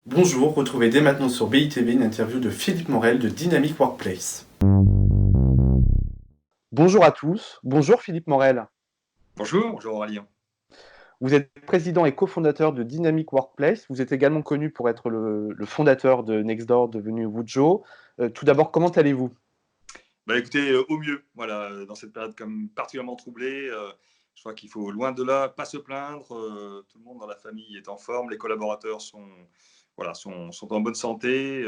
Bonjour, retrouvez dès maintenant sur BITV une interview de Philippe Morel de Dynamic Workplace. Bonjour à tous, bonjour Philippe Morel. Bonjour Aurélien. Vous êtes président et cofondateur de Dynamic Workplace. Vous êtes également connu pour être le fondateur de Nextdoor, devenu Woojo. Tout d'abord, comment allez-vous? Écoutez, au mieux, voilà, dans cette période comme particulièrement troublée, je crois qu'il faut loin de là pas se plaindre. Tout le monde dans la famille est en forme, les collaborateurs sont en bonne santé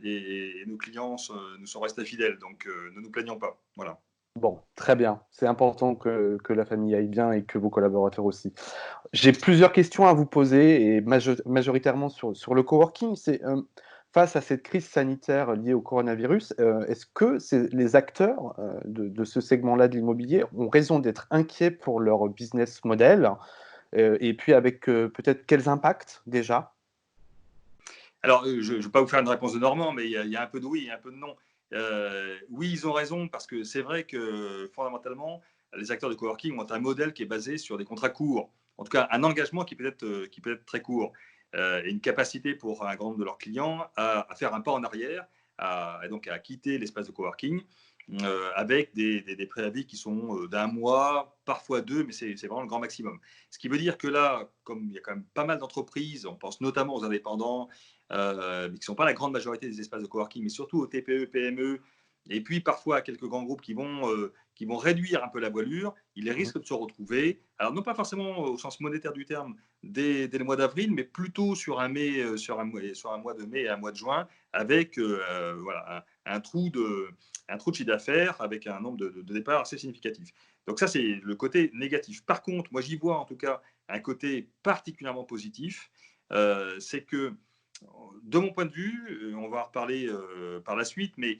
et nos clients nous sont restés fidèles, donc ne nous plaignons pas. Voilà. Bon, très bien. C'est important que la famille aille bien et que vos collaborateurs aussi. J'ai plusieurs questions à vous poser et majoritairement sur le coworking. Face à cette crise sanitaire liée au coronavirus, est-ce que les acteurs de ce segment-là de l'immobilier ont raison d'être inquiets pour leur business model? Et puis avec peut-être quels impacts déjà? Alors, je ne vais pas vous faire une réponse de Normand, mais il y a un peu de oui et un peu de non. Oui, ils ont raison, parce que c'est vrai que fondamentalement, les acteurs de coworking ont un modèle qui est basé sur des contrats courts. En tout cas, un engagement qui peut être très court, et une capacité pour un grand nombre de leurs clients à faire un pas en arrière, et donc à quitter l'espace de coworking, avec des préavis qui sont d'un mois, parfois deux, mais c'est vraiment le grand maximum. Ce qui veut dire que là, comme il y a quand même pas mal d'entreprises, on pense notamment aux indépendants, mais qui ne sont pas la grande majorité des espaces de coworking, mais surtout aux TPE, PME, et puis parfois à quelques grands groupes qui vont réduire un peu la voilure, ils Mhm. risquent de se retrouver, alors non pas forcément au sens monétaire du terme dès le mois d'avril, mais plutôt sur sur un mois de mai et un mois de juin, avec voilà, un trou de chiffre d'affaires, avec un nombre de départs assez significatif. Donc ça, c'est le côté négatif. Par contre, moi j'y vois en tout cas un côté particulièrement positif, c'est que de mon point de vue, on va en reparler par la suite, mais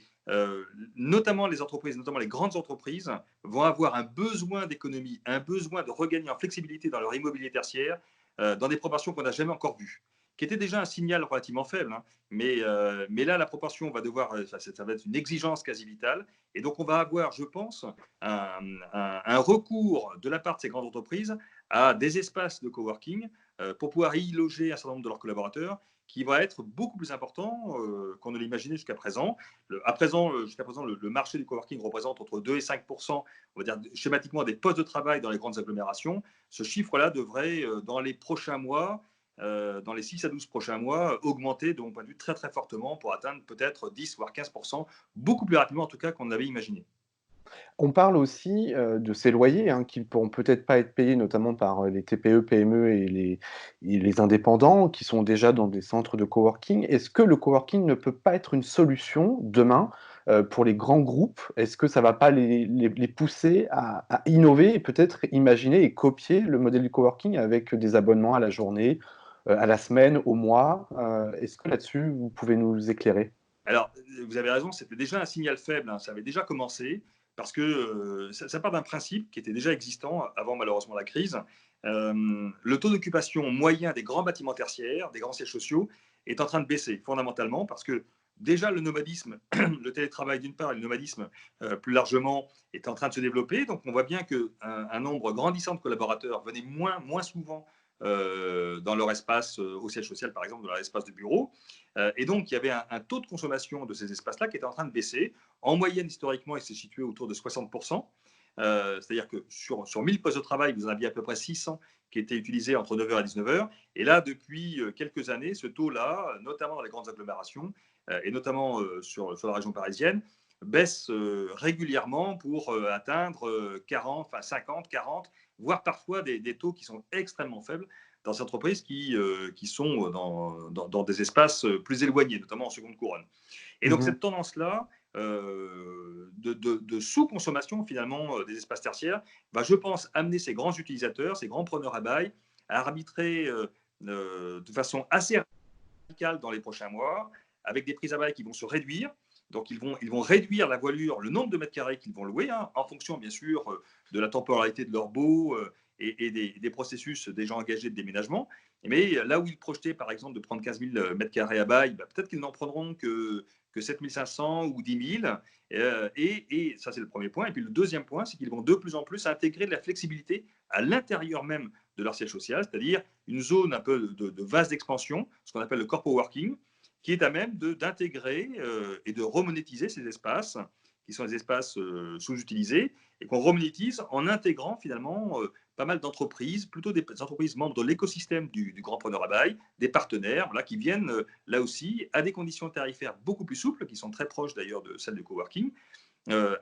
notamment les entreprises, notamment les grandes entreprises, vont avoir un besoin d'économie, un besoin de regagner en flexibilité dans leur immobilier tertiaire, dans des proportions qu'on n'a jamais encore vues, qui était déjà un signal relativement faible, hein, mais là, la proportion va devoir, ça va être une exigence quasi vitale, et donc on va avoir, je pense, un recours de la part de ces grandes entreprises à des espaces de coworking pour pouvoir y loger un certain nombre de leurs collaborateurs, qui va être beaucoup plus important qu'on ne l'imaginait jusqu'à présent. Jusqu'à présent, le marché du coworking représente entre 2 et 5%, on va dire schématiquement, des postes de travail dans les grandes agglomérations. Ce chiffre-là devrait, dans les prochains mois, dans les 6 à 12 prochains mois, augmenter de mon point de vue très très fortement pour atteindre peut-être 10 voire 15%, beaucoup plus rapidement en tout cas qu'on ne l'avait imaginé. On parle aussi de ces loyers hein, qui ne pourront peut-être pas être payés, notamment par les TPE, PME et les indépendants qui sont déjà dans des centres de coworking. Est-ce que le coworking ne peut pas être une solution demain pour les grands groupes? Est-ce que ça ne va pas les pousser à innover et peut-être imaginer et copier le modèle du coworking avec des abonnements à la journée, à la semaine, au mois? Est-ce que là-dessus, vous pouvez nous éclairer? Alors, vous avez raison, c'était déjà un signal faible, hein, ça avait déjà commencé, parce que ça part d'un principe qui était déjà existant avant malheureusement la crise. Le taux d'occupation moyen des grands bâtiments tertiaires, des grands sièges sociaux, est en train de baisser fondamentalement, parce que déjà le nomadisme, le télétravail d'une part et le nomadisme plus largement est en train de se développer. Donc on voit bien qu'un nombre grandissant de collaborateurs venaient moins souvent dans leur espace, au siège social par exemple, dans leur espace de bureau. Et donc, il y avait un taux de consommation de ces espaces-là qui était en train de baisser. En moyenne, historiquement, il s'est situé autour de 60%. C'est-à-dire que sur 1000 postes de travail, vous en aviez à peu près 600 qui étaient utilisés entre 9h et 19h. Et là, depuis quelques années, ce taux-là, notamment dans les grandes agglomérations, et notamment sur la région parisienne, baisse régulièrement pour atteindre 40, enfin 50, 40, voire parfois des taux qui sont extrêmement faibles dans ces entreprises qui sont dans des espaces plus éloignés, notamment en seconde couronne. Et donc Mhm. cette tendance-là de sous-consommation finalement des espaces tertiaires va, je pense, amener ces grands utilisateurs, ces grands preneurs à bail à arbitrer de façon assez radicale dans les prochains mois, avec des prises à bail qui vont se réduire. Donc, ils vont réduire la voilure, le nombre de mètres carrés qu'ils vont louer, hein, en fonction, bien sûr, de la temporalité de leur baux et des processus déjà engagés de déménagement. Mais là où ils projetaient, par exemple, de prendre 15 000 mètres carrés à bail, bah, peut-être qu'ils n'en prendront que 7 500 ou 10 000. Et ça, c'est le premier point. Et puis, le deuxième point, c'est qu'ils vont de plus en plus intégrer de la flexibilité à l'intérieur même de leur siège social, c'est-à-dire une zone un peu de vaste expansion, ce qu'on appelle le corpo working, qui est à même d'intégrer et de remonétiser ces espaces, qui sont des espaces sous-utilisés, et qu'on remonétise en intégrant finalement pas mal d'entreprises, plutôt des entreprises membres de l'écosystème du grand preneur à bail, des partenaires, là, qui viennent là aussi à des conditions tarifaires beaucoup plus souples, qui sont très proches d'ailleurs de celles du coworking,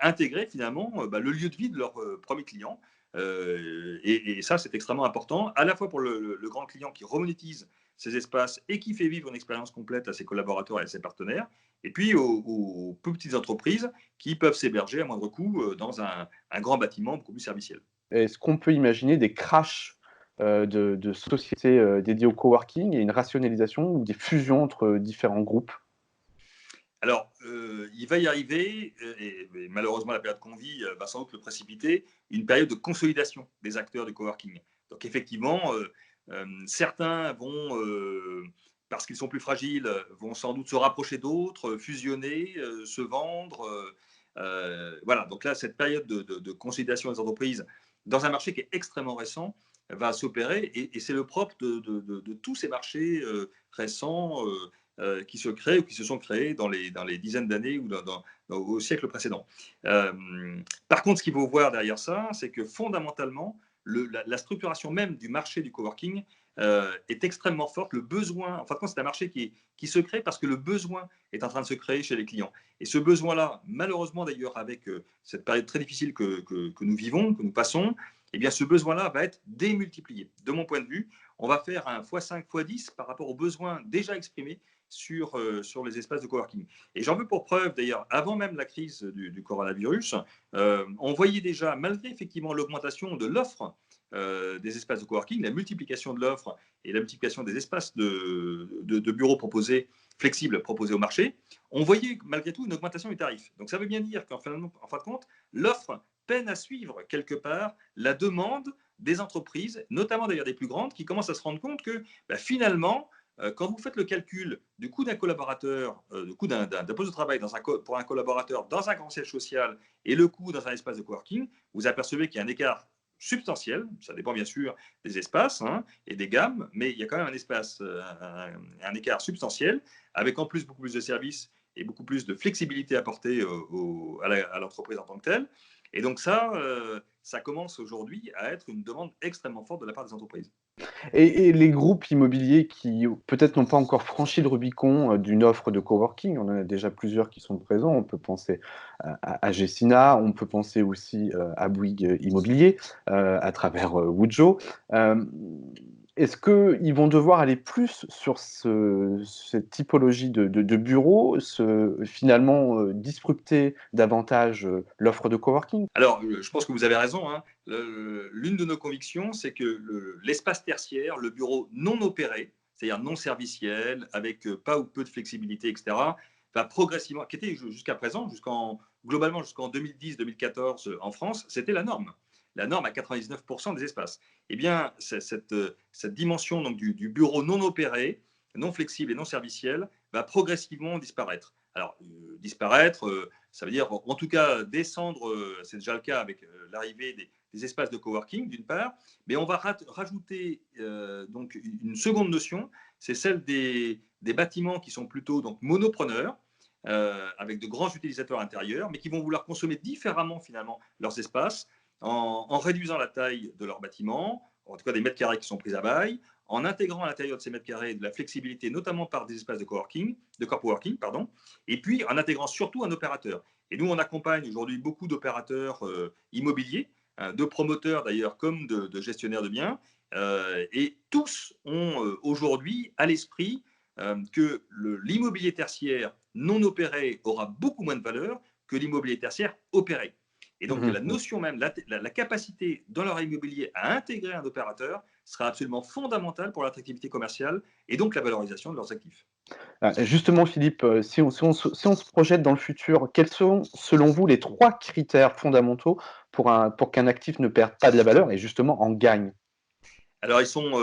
intégrer finalement le lieu de vie de leurs premiers clients. Et ça, c'est extrêmement important, à la fois pour le grand client qui remonétise ces espaces et qui fait vivre une expérience complète à ses collaborateurs et à ses partenaires, et puis aux plus petites entreprises qui peuvent s'héberger à moindre coût dans un grand bâtiment beaucoup plus serviciel. Est-ce qu'on peut imaginer des crashs de sociétés dédiées au coworking et une rationalisation ou des fusions entre différents groupes? Alors, il va y arriver, et malheureusement la période qu'on vit va sans doute le précipiter, une période de consolidation des acteurs du coworking. Donc effectivement, certains vont, parce qu'ils sont plus fragiles, vont sans doute se rapprocher d'autres, fusionner, se vendre. Voilà, donc là, cette période de consolidation des entreprises dans un marché qui est extrêmement récent va s'opérer, et c'est le propre de tous ces marchés récents qui se créent ou qui se sont créés dans les dizaines d'années ou au siècle précédent. Euh, Par contre, ce qu'il faut voir derrière ça, c'est que fondamentalement, la structuration même du marché du coworking est extrêmement forte. Le besoin, en fin de compte, c'est un marché qui se crée parce que le besoin est en train de se créer chez les clients. Et ce besoin-là, malheureusement d'ailleurs, avec cette période très difficile que nous vivons, que nous passons, eh bien, ce besoin-là va être démultiplié. De mon point de vue, on va faire un x5, x10 par rapport aux besoins déjà exprimés sur les espaces de coworking. Et j'en veux pour preuve, d'ailleurs, avant même la crise du coronavirus, on voyait déjà, malgré effectivement l'augmentation de l'offre des espaces de coworking, la multiplication de l'offre et la multiplication des espaces de bureaux proposés, flexibles proposés au marché, on voyait malgré tout une augmentation du tarif. Donc ça veut bien dire qu'en fin de compte, l'offre peine à suivre quelque part la demande des entreprises, notamment d'ailleurs des plus grandes, qui commencent à se rendre compte que finalement, quand vous faites le calcul du coût d'un collaborateur, du coût d'un poste de travail pour un collaborateur dans un grand siège social et le coût dans un espace de coworking, vous apercevez qu'il y a un écart substantiel. Ça dépend bien sûr des espaces et des gammes, mais il y a quand même un écart substantiel, avec en plus beaucoup plus de services et beaucoup plus de flexibilité apportée à l'entreprise en tant que telle. Et donc ça commence aujourd'hui à être une demande extrêmement forte de la part des entreprises. Et les groupes immobiliers qui, peut-être, n'ont pas encore franchi le Rubicon, d'une offre de coworking, on en a déjà plusieurs qui sont présents. On peut penser à Gecina, on peut penser aussi, à Bouygues Immobilier, à travers, Woodjoe. Hem, Est-ce qu'ils vont devoir aller plus sur cette typologie de bureaux, finalement, disrupter davantage, l'offre de coworking? Alors, je pense que vous avez raison, hein. L'une de nos convictions, c'est que l'espace tertiaire, le bureau non opéré, c'est-à-dire non serviciel, avec pas ou peu de flexibilité, etc., va progressivement, qui était jusqu'à présent, globalement jusqu'en 2010-2014 en France, c'était la norme. La norme à 99% des espaces. Eh bien, cette dimension donc, du bureau non opéré, non flexible et non serviciel, va progressivement disparaître. Alors, disparaître, ça veut dire, en tout cas, descendre, c'est déjà le cas avec l'arrivée des espaces de coworking, d'une part, mais on va rajouter donc une seconde notion, c'est celle des bâtiments qui sont plutôt donc, monopreneurs, avec de grands utilisateurs intérieurs, mais qui vont vouloir consommer différemment finalement leurs espaces, en réduisant la taille de leurs bâtiments, en tout cas des mètres carrés qui sont pris à bail, en intégrant à l'intérieur de ces mètres carrés de la flexibilité, notamment par des espaces de coworking, de corpo-working, pardon, et puis en intégrant surtout un opérateur. Et nous, on accompagne aujourd'hui beaucoup d'opérateurs immobiliers, de promoteurs d'ailleurs comme de gestionnaires de biens, et tous ont aujourd'hui à l'esprit que l'immobilier tertiaire non opéré aura beaucoup moins de valeur que l'immobilier tertiaire opéré. Et donc la Mmh. notion même, la capacité dans leur immobilier à intégrer un opérateur sera absolument fondamentale pour l'attractivité commerciale et donc la valorisation de leurs actifs. Justement, Philippe, si on se projette dans le futur, quels sont, selon vous, les 3 critères fondamentaux pour qu'un actif ne perde pas de la valeur et justement en gagne? Alors, ils sont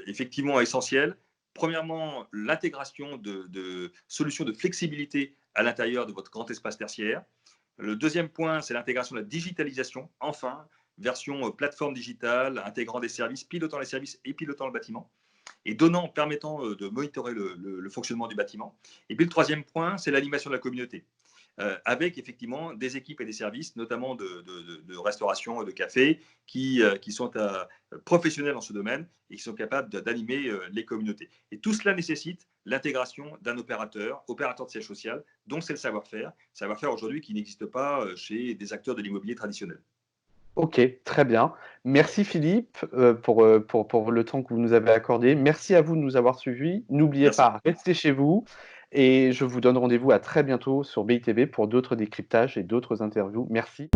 effectivement essentiels. Premièrement, l'intégration de solutions de flexibilité à l'intérieur de votre grand espace tertiaire. Le deuxième point, c'est l'intégration de la digitalisation, enfin, version plateforme digitale, intégrant des services, pilotant les services et pilotant le bâtiment, et permettant de monitorer le fonctionnement du bâtiment. Et puis le troisième point, c'est l'animation de la communauté. Avec effectivement des équipes et des services, notamment de restauration, de café, qui sont professionnels dans ce domaine et qui sont capables d'animer les communautés. Et tout cela nécessite l'intégration d'un opérateur de siège social, dont c'est le savoir-faire aujourd'hui qui n'existe pas chez des acteurs de l'immobilier traditionnel. Ok, très bien. Merci Philippe pour le temps que vous nous avez accordé. Merci à vous de nous avoir suivis. N'oubliez Merci. pas, restez chez vous et je vous donne rendez-vous à très bientôt sur BITV pour d'autres décryptages et d'autres interviews. Merci.